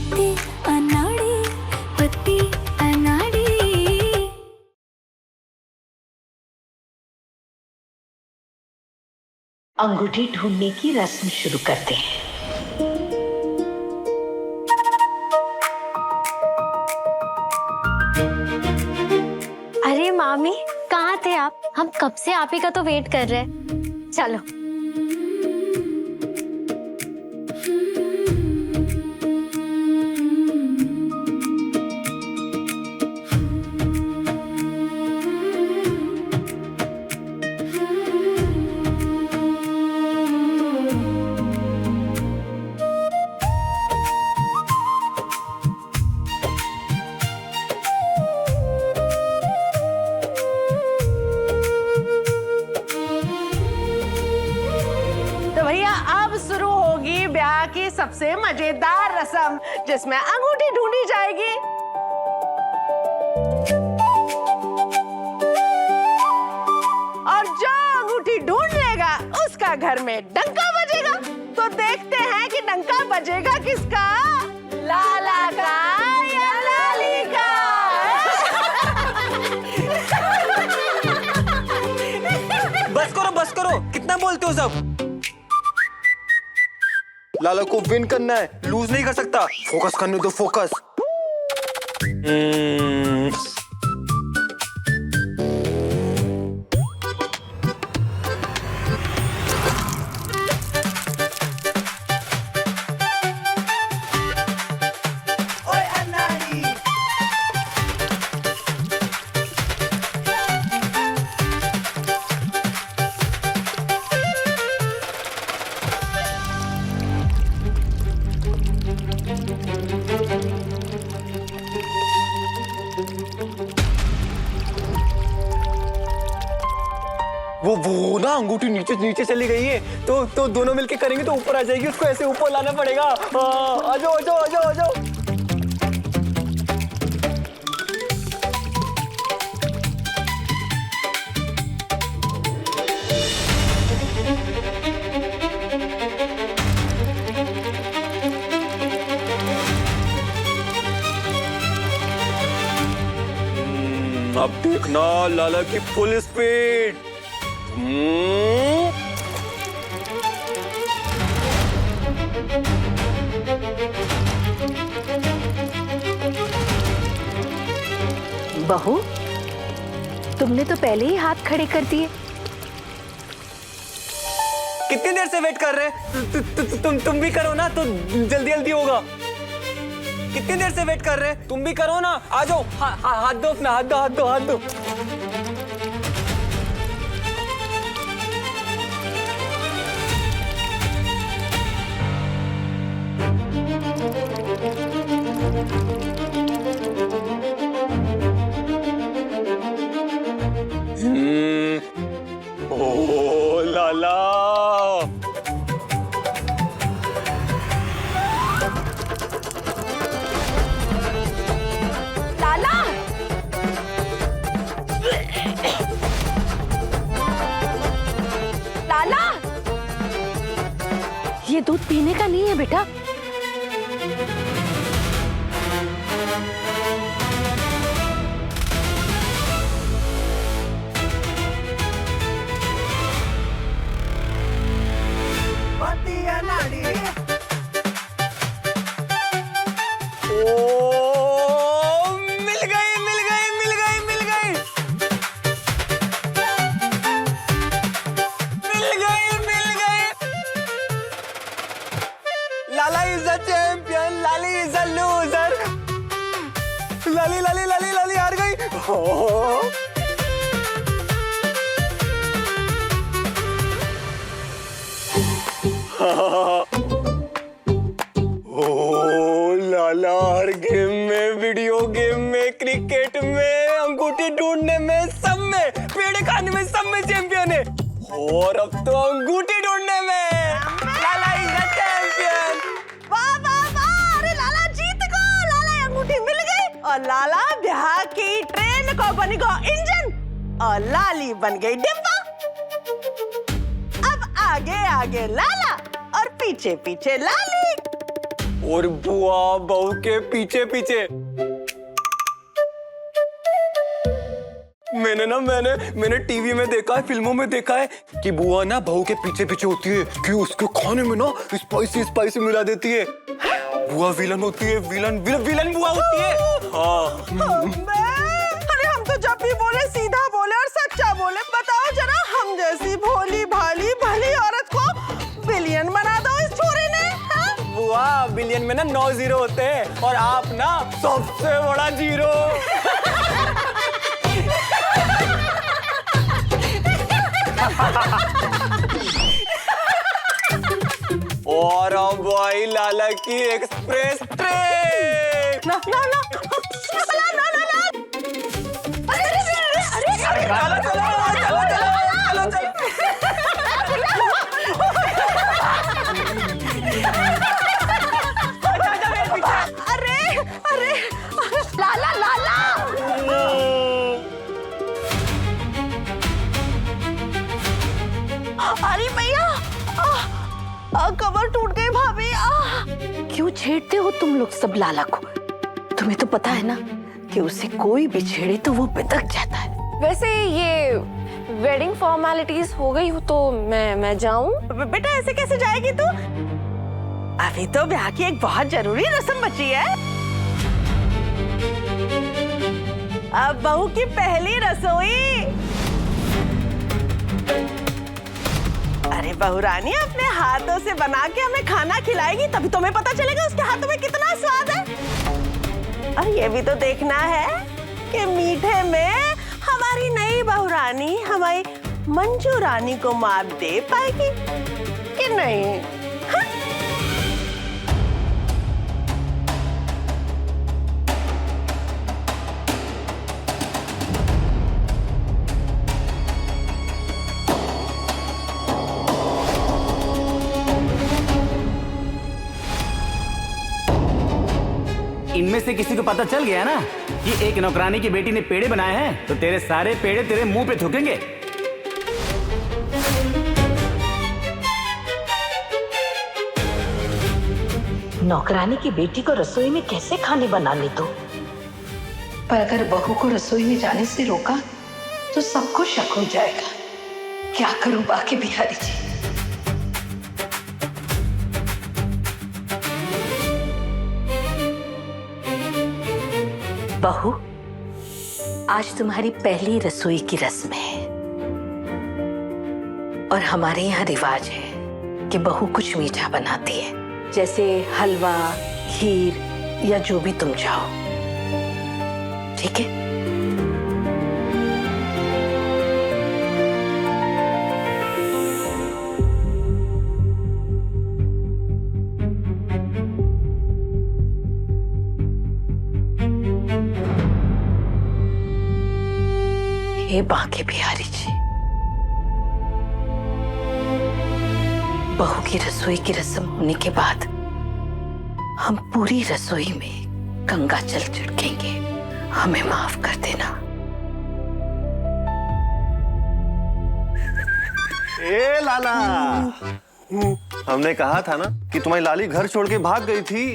पत्ती अनाड़ी, पत्ती अनाड़ी। अंगूठी ढूंढने की रस्म शुरू करते हैं। अरे मामी, कहाँ थे आप? हम कब से आप ही का तो वेट कर रहे हैं। चलो। अब शुरू होगी ब्याह की सबसे मजेदार रस्म, जिसमें अंगूठी ढूंढी जाएगी। और जो अंगूठी ढूंढ लेगा उसका घर में डंका बजेगा। तो देखते हैं कि डंका बजेगा किसका, लाला का या लाली का। बस करो, कितना बोलते हो सब। लाला को विन करना है, लूज नहीं कर सकता। फोकस करने दो, फोकस। वो ना अंगूठी नीचे चली गई है, तो दोनों मिलके करेंगे तो ऊपर आ जाएगी। उसको ऐसे ऊपर लाना पड़ेगा। आ जाओ। अब देखना लाला की फुल स्पीड। बहू, तुमने तो पहले ही हाथ खड़े कर दिए। कितनी देर से वेट कर रहे? तुम भी करो ना, तो जल्दी होगा। कितनी देर से वेट कर रहे? तुम भी करो ना, आ जाओ। हाथ दो अपना, हाथ दो। ओ लाला, लाला, ये दूध पीने का नहीं है बेटा। Lala is the champion, Lali is the loser. Lali हार गई। ओ लाला, हर गेम में, वीडियो गेम में, क्रिकेट में, अंगूठी ढूंढने में, सब में, पेड़ खाने में, सब में चैंपियन है। और अब तो अंगूठी ढूंढने में लाला इज द चैंपियन। वाह, अरे लाला जीत गो। लाला अंगूठी मिल गई और लाला ब्याह की ट्रेन को बन गो इंजन और लाली बन गई डिब्बा। अब आगे लाला और पीछे लाली। और बुआ बहू के पीछे पीछे। मैंने टीवी में देखा है, फिल्मों में देखा है कि बुआ ना बहू के पीछे पीछे होती है कि उसके खाने में ना स्पाइसी मिला देती है। बुआ विलन होती है, विलन बुआ होती है। हाँ। अरे हम तो जब भी बोले सीधा बोले और सच्चा बोले। बताओ जरा, हम जैसी भोली भाली भली औरत को बिलियन बना दो इस छोरे ने। हाँ? बुआ बिलियन में ना 9 जीरो होते हैं और आप ना सबसे बड़ा जीरो। और अब भाई लाला की एक्सप्रेस ट्रेन। ना ना ना अरे लाला लाला। अरे भैया, कमर टूट गई भाभी। क्यों छेड़ते हो तुम लोग सब लाला को? तुम्हें तो पता है ना कि उसे कोई भी छेड़े तो वो बिदक जाता है। वैसे ये वेडिंग फॉर्मेलिटीज हो गई हो तो मैं जाऊं? बेटा ऐसे कैसे जाएगी तू? अभी तो ब्याह की एक बहुत जरूरी रस्म बची है। अब बहू की पहली रसोई। अरे बहू रानी अपने हाथों से बना के हमें खाना खिलाएगी, तभी तुम्हें पता चलेगा उसके हाथों में कितना स्वाद है। और ये भी तो देखना है कि मीठे में हमारी नई बहू रानी हमारी मंजू रानी को मात दे पाएगी कि नहीं। हाँ? इनमें से किसी को पता चल गया ना कि एक नौकरानी की बेटी ने पेड़े बनाए हैं, तो तेरे सारे पेड़े तेरे मुंह पे थूकेंगे। नौकरानी की बेटी को रसोई में कैसे खाने बनाने दो? पर अगर बहू को रसोई में जाने से रोका तो सबको शक हो जाएगा। क्या करूं बाकी बिहारी जी? बहू, आज तुम्हारी पहली रसोई की रस्म है और हमारे यहाँ रिवाज है कि बहू कुछ मीठा बनाती है, जैसे हलवा, खीर या जो भी तुम चाहो। ठीक है? हे बांके बिहारी जी, बहू की रसोई की रस्म होने के बाद हम पूरी रसोई में गंगा जल छिड़केंगे। हमें माफ कर देना। ए लाला, हमने कहा था ना कि तुम्हारी लाली घर छोड़ के भाग गई थी,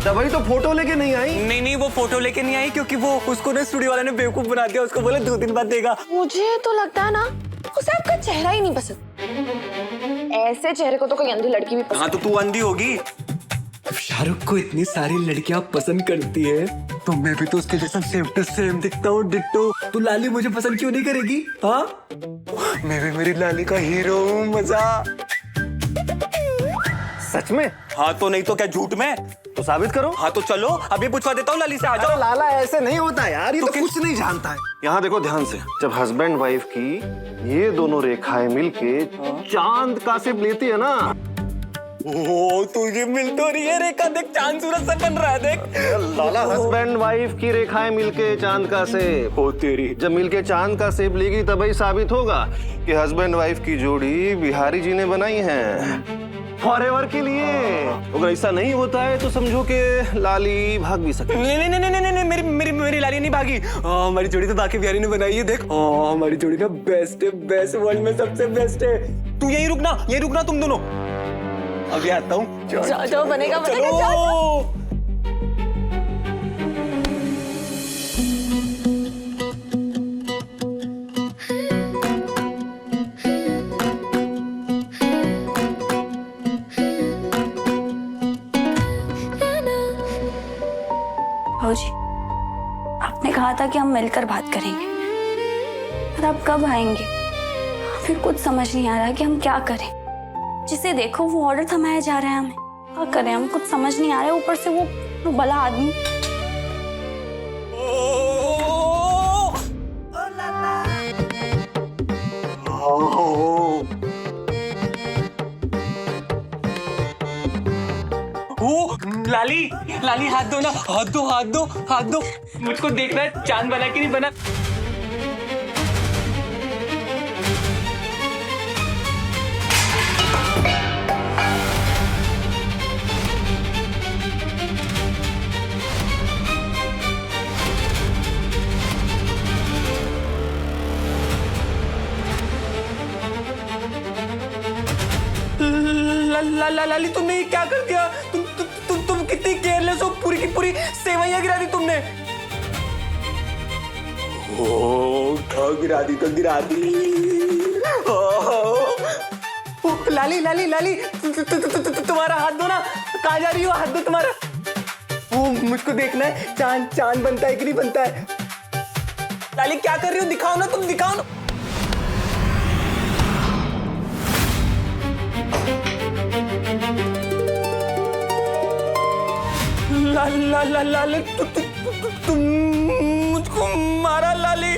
तब वही तो फोटो लेके नहीं आई। नहीं, वो फोटो लेके नहीं आई क्योंकि वो उसको ना स्टूडियो वाले ने बेवकूफ बना दिया। उसको बोले 2 दिन बाद देगा। मुझे तो लगता है ना उसे आपका चेहरा ही नहीं पसंद। ऐसे चेहरे को तो कोई अंधी लड़की भी पसंद। हाँ तो तू अंधी होगी। शाहरुख को इतनी सारी लड़कियां पसंद करती है तो मैं भी तो उसके जैसा सेम टू सेम दिखता हूँ, डिट्टो। तो लाली मुझे पसंद क्यों नहीं करेगी? हाँ, मैं भी मेरी लाली का हीरो हूँ। मजा। सच में? हाँ तो नहीं तो क्या झूठ में? तो साबित करो। हाँ तो चलो अभी पूछवा देता हूँ लाली से। आ जाओ। लाला ऐसे नहीं होता यार, ये तो कुछ नहीं जानता है। यहाँ देखो ध्यान से, जब हस्बैंड वाइफ की ये दोनों रेखाएं मिलके चांद का शेप लेती है ना। ओ तुझे मिल तो रही है रेखा, देख चांद सूरज सा बन रहा है। देख लाला, हस्बैंड वाइफ की रेखाएं मिलके चांद का शेप। ओ तेरी, जब मिलके चांद का शेप लेगी तभी साबित होगा कि हस्बैंड वाइफ की जोड़ी बिहारी जी ने बनाई है फॉरएवर के लिए। अगर ऐसा नहीं होता है तो समझो कि लाली भाग भी सकती है। नहीं, मेरी लाली नहीं भागी। हमारी जोड़ी तो बाकी बिहारी ने बनाई है। देख हमारी जोड़ी ना बेस्ट है, बेस्ट, वर्ल्ड में सबसे बेस्ट है। तू यहीं रुकना तुम दोनों। अभी आता हूँ। जाओ जाओ, बनेगा बनेगा, चलो। जाओ। भाऊजी, आपने कहा था कि हम मिलकर बात करेंगे, पर अब कब आएंगे? फिर कुछ समझ नहीं आ रहा कि हम क्या करें। जिसे देखो वो ऑर्डर थमाया जा रहा है, हमें क्या करें? हम कुछ समझ नहीं आ रहा है। ऊपर से वो भला आदमी। ओ लाली, लाली हाथ दो ना, हाथ दो, हाथ दो, हाथ दो। मुझको देखना है चांद बना कि नहीं बना। लाली तुमने ये क्या कर दिया? तुम कितनी केयरलेस हो, पूरी की पूरी सेवइयां गिरा दी तुमने। ओ गिरा दी तो गिरा दी। लाली लाली लाली तुम्हारा हाथ दो ना, कहाँ जा रही हो? हाथ दो तुम्हारा। वो मुझको देखना है चांद बनता है कि नहीं बनता है। लाली क्या कर रही हो? दिखाओ ना, तुम दिखाओ ना। लाली तुम मुझको मारा लाली,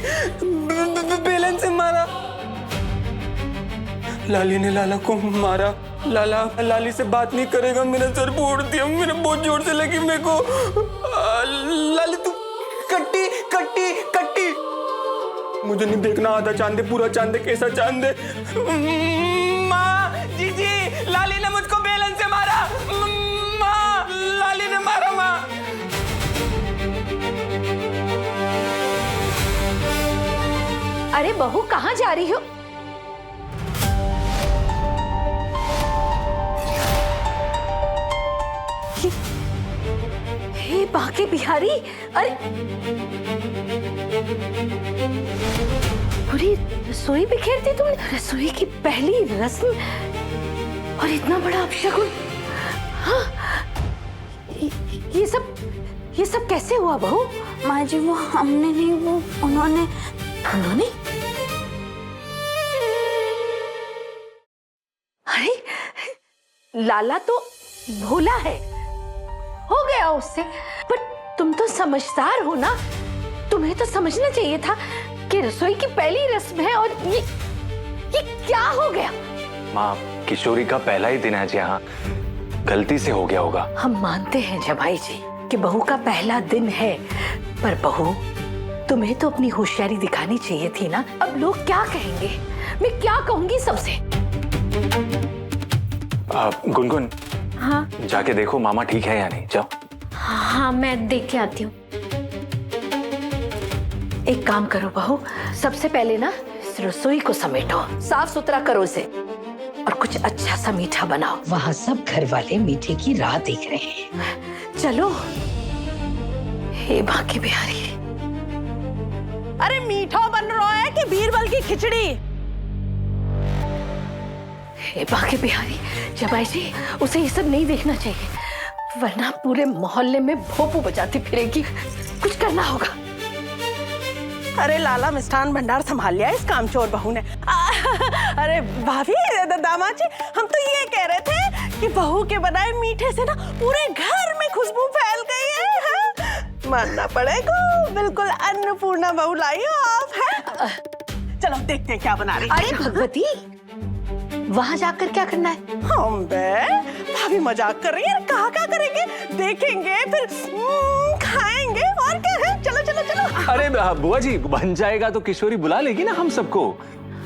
बेलन से मारा। लाली ने लाला को मारा। लाला लाली से बात नहीं करेगा, मेरा सर फोड़ दिया, मेरे बहुत जोर से लगी मेरे को। लाली तू कट्टी कट्टी कट्टी। मुझे नहीं देखना आधा चांद है, पूरा चांद है, कैसा चांद है। माँ जी लाली ने मुझको बेलन से मारा। माँ लाली ने मारा। माँ अरे बहू, कहाँ जा रही हो? हे बाके बिहारी, अरे पूरी रसोई बिखेर दी तुमने। रसोई की पहली रस्म और इतना बड़ा अपशगुन। हाँ, ये सब कैसे हुआ बहू? माँ जी, वो हमने नहीं, वो उन्होंने। अरे लाला तो भोला है, हो गया उससे। पर तुम तो समझदार हो ना, तुम्हें तो समझना चाहिए था कि रसोई की पहली रस्म है और ये क्या हो गया? माँ, किशोरी का पहला ही दिन है जी, हाँ गलती से हो गया होगा। हम मानते हैं जमाई जी कि बहू का पहला दिन है, पर बहू तुम्हें तो अपनी होशियारी दिखानी चाहिए थी ना। अब लोग क्या कहेंगे? मैं क्या कहूंगी सबसे? गुनगुन, हाँ जाके देखो मामा ठीक है या नहीं, जाओ। हाँ, मैं देख के आती हूँ। एक काम करो बहू, सबसे पहले ना इस रसोई को समेटो, साफ सुथरा करो उसे, और कुछ अच्छा सा मीठा बनाओ। वहाँ सब घर वाले मीठे की राह देख रहे हैं। चलो। हे बाकी बिहारी। अरे मीठा बन रहा है कि बीरबल की खिचड़ी? हे बाकी बिहारी, जमाई जी उसे ये सब नहीं देखना चाहिए, वरना पूरे मोहल्ले में भोपू बजाती फिरेगी। कुछ करना होगा। अरे लाला मिष्ठान भंडार संभाल लिया इस कामचोर बहू ने। अरे भाभी, दामाद जी, हम तो ये कह रहे थे कि बहू के बनाए मीठे से ना पूरे घर में खुशबू फैल गई है। मानना पड़ेगा, बिल्कुल अन्नपूर्णा बहू लाई हो आप, है? चलो देखते हैं क्या बना रही है। अरे भगवती, वहाँ जाकर क्या करना है? हम बे भाभी मजाक कर रही है, कहाँ क्या करेंगे, देखेंगे फिर खाएंगे, और क्या है। चलो चलो चलो। अरे बुआ जी, बन जाएगा तो किशोरी बुला लेगी ना हम सबको।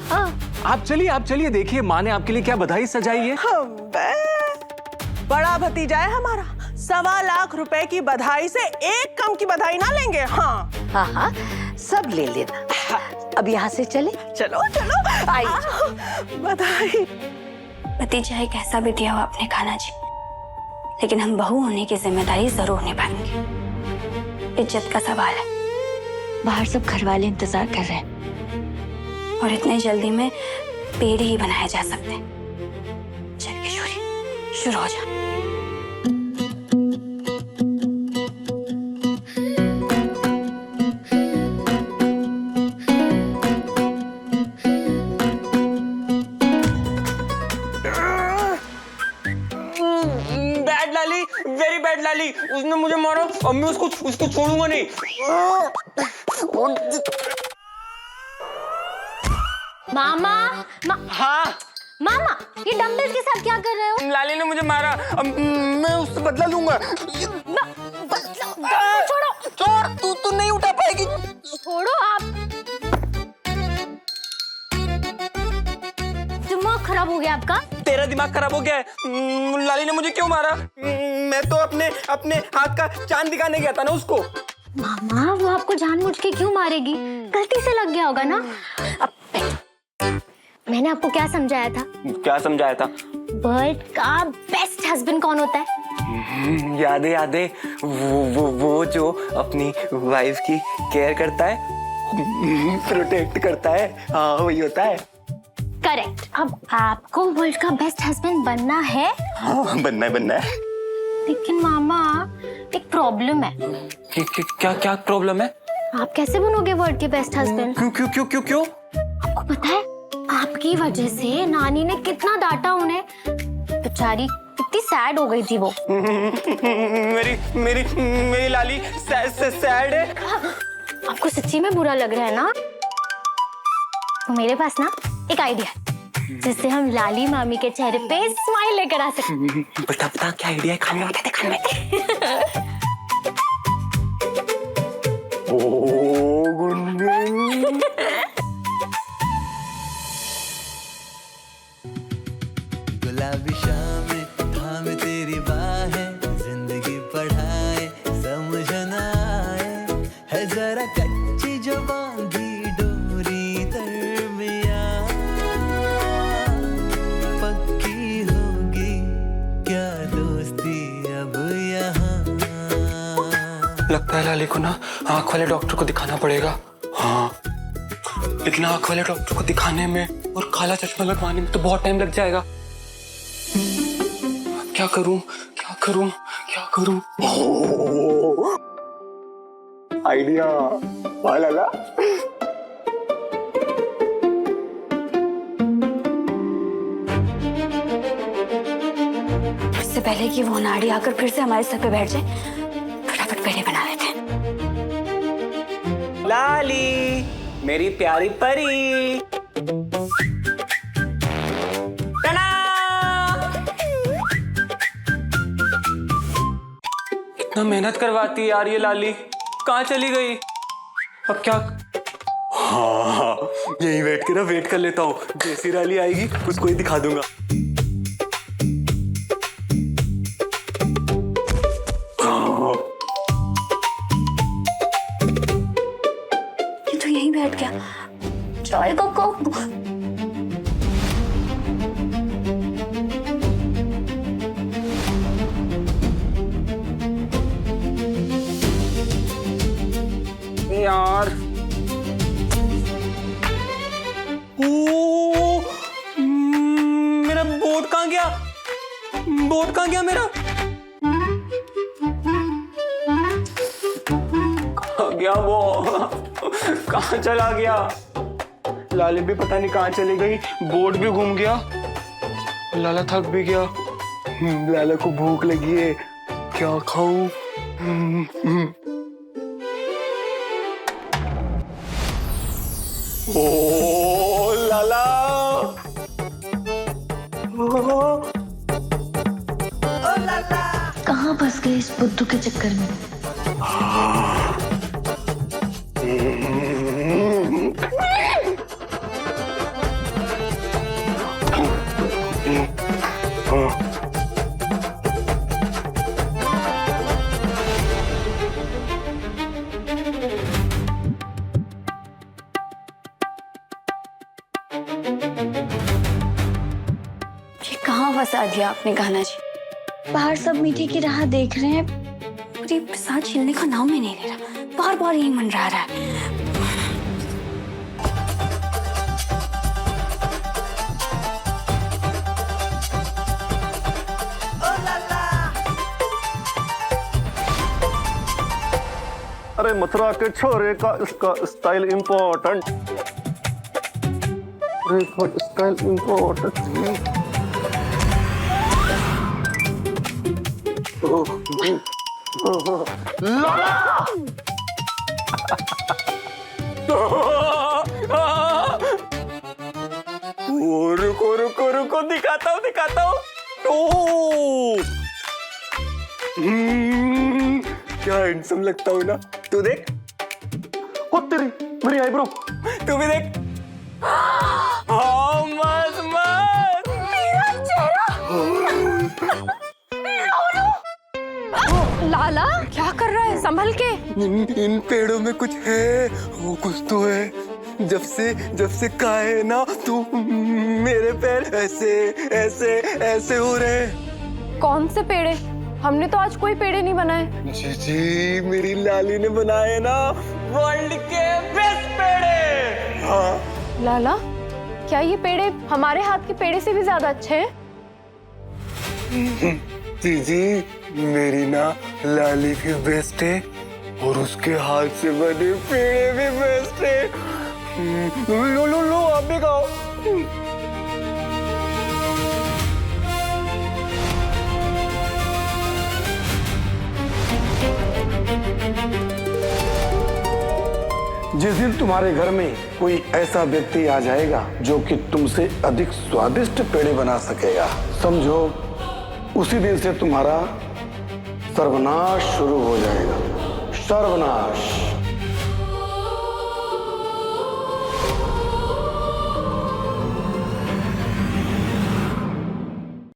हाँ। आप चलिए, देखिए माँ ने आपके लिए क्या बधाई सजाई है। हम बे बड़ा भतीजा है हमारा, 1.25 लाख रुपए की बधाई से एक कम की बधाई ना लेंगे। हाँ हाँ हाँ, सब ले लेना। अब यहाँ से चले। चलो चलो, आई। बधाई। भतीजा एक ऐसा भी दिया हो आपने खाना जी, लेकिन हम बहू होने की जिम्मेदारी जरूर निभाएंगे। इज्जत का सवाल है। बाहर सब घर वाले इंतजार कर रहे हैं और इतने जल्दी में पेड़ ही बनाए जा सकते हैं। चल किशोरी, शुरू हो जा। बैड लाली, वेरी बैड लाली। उसने मुझे मारा, अब मैं उसको छोड़ूंगा नहीं। मामा हाँ मामा, ये डंबल्स के साथ क्या कर रहे हो? लाली ने मुझे मारा, अब मैं उससे बदला लूंगा। छोड़ो छोड़, तू नहीं उठा पाएगी। छोड़ो आप। दिमाग खराब हो गया आपका? तेरा दिमाग खराब हो गया है। लाली ने मुझे क्यों मारा? मैं तो अपने हाथ का चांद दिखाने गया था ना उसको। मामा, वो आपको जानबूझ के क्यों मारेगी? गलती से लग गया होगा ना। अब मैंने आपको क्या समझाया था? क्या समझाया था? वर्ल्ड का बेस्ट हस्बैंड कौन होता है? याद है वो जो अपनी वाइफ की केयर करता है, प्रोटेक्ट करता है। हाँ, वही होता है। करेक्ट। अब आपको वर्ल्ड का बेस्ट हस्बैंड बनना है? हाँ, बनना है। लेकिन मामा, एक प्रॉब्लम है। क्या प्रॉब्लम है? आप कैसे बनोगे वर्ल्ड के बेस्ट हस्बैंड? क्यों? आपको पता है, आपकी वजह से नानी ने कितना डांटा उन्हें। बेचारी कितनी सैड हो गई थी वो। मेरी लाली सैड है। आपको सच्ची में बुरा लग रहा है ना? तो मेरे पास ना एक आइडिया है, जिससे हम लाली मामी के चेहरे पे स्माइल लेकर आ सकते। बता क्या आइडिया है? खाने बता दे, खाने में। गुलाबी शामें थाम तेरी बाहें, जिंदगी पढ़ाए समझ न आए, है जरा कच्ची जो बांधी डोरी दरमिया, पक्की होगी क्या दोस्ती अब यहाँ। लगता है लाली को ना आँख वाले डॉक्टर को दिखाना पड़ेगा। हाँ, लेकिन आँख वाले डॉक्टर को दिखाने में और काला चश्मा लगवाने में तो बहुत टाइम लग जाएगा। क्या करूं? आइडिया वाला। इससे पहले कि वो नाड़ी आकर फिर से हमारे सर पे बैठ जाए, फटाफट पेड़े बना लेते हैं। लाली, मेरी प्यारी परी। इतना मेहनत करवाती है यार ये लाली, कहाँ चली गई? अब क्या? हाँ, यही वेट कर लेता हूँ। जैसी लाली आएगी उसको ही दिखा दूंगा। ये तो यहीं बैठ गया। चाय का कप। यार, मेरा बोट कहाँ गया मेरा? कहाँ गया वो? कहाँ चला गया? लाली भी पता नहीं कहाँ चली गई, बोट भी घूम गया, लाला थक भी गया। लाला को भूख लगी है, क्या खाऊं? ओ लाला, कहाँ फंस गए इस बुद्धू के चक्कर में? ये कहाँ फंसा दिया आपने गाना जी? बाहर सब मीठे की राह देख रहे हैं, पर ये प्रसाद छीलने का नाम ही नहीं ले रहा। बार बार यही मंडरा रहा है। अरे मथुरा के छोरे का इसका स्टाइल इम्पोर्टेंट, स्टाइल इम्पोर्टेंट। रुको रुको रुको, दिखाता हूँ। ओह, क्या हैंडसम लगता हूँ ना। तू देख, ओ तेरी मेरी आईब्रो। तू भी देख। हाँ, मस्त मस्त। मेरा चेहरा। लाला क्या कर रहा है? संभल के। इन पेड़ों में कुछ है, वो कुछ तो है। जब से कहा है ना, तू मेरे पैर ऐसे ऐसे ऐसे हो रहे। कौन से पेड़े? हमने तो आज कोई पेड़े नहीं बनाए। जी, मेरी लाली ने बनाए ना वर्ल्ड के बेस्ट पेड़े। हाँ लाला, क्या ये पेड़े हमारे हाथ के पेड़े से भी ज्यादा अच्छे हैं? जी, मेरी ना लाली भी बेस्ट है और उसके हाथ से बने पेड़े भी बेस्ट है। लो आप भी खाओ। जिस दिन तुम्हारे घर में कोई ऐसा व्यक्ति आ जाएगा जो कि तुमसे अधिक स्वादिष्ट पेड़े बना सकेगा, समझो उसी दिन से तुम्हारा सर्वनाश शुरू हो जाएगा। सर्वनाश।